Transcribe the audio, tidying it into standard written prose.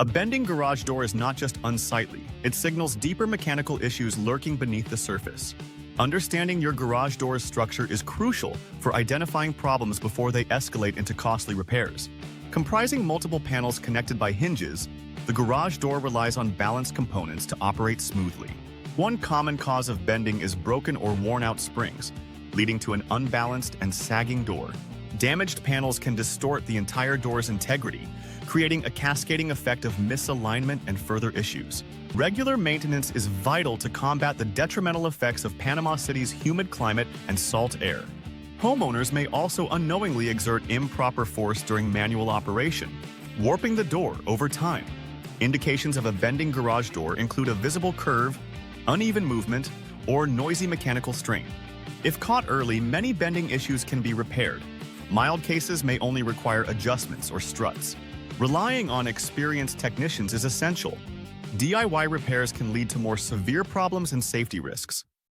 A bending garage door is not just unsightly, it signals deeper mechanical issues lurking beneath the surface. Understanding your garage door's structure is crucial for identifying problems before they escalate into costly repairs. Comprising multiple panels connected by hinges, the garage door relies on balanced components to operate smoothly. One common cause of bending is broken or worn-out springs, leading to an unbalanced and sagging door. Damaged panels can distort the entire door's integrity, creating a cascading effect of misalignment and further issues. Regular maintenance is vital to combat the detrimental effects of Panama City's humid climate and salt air. Homeowners may also unknowingly exert improper force during manual operation, warping the door over time. Indications of a bending garage door include a visible curve, uneven movement, or noisy mechanical strain. If caught early, many bending issues can be repaired. Mild cases may only require adjustments or struts. Relying on experienced technicians is essential. DIY repairs can lead to more severe problems and safety risks.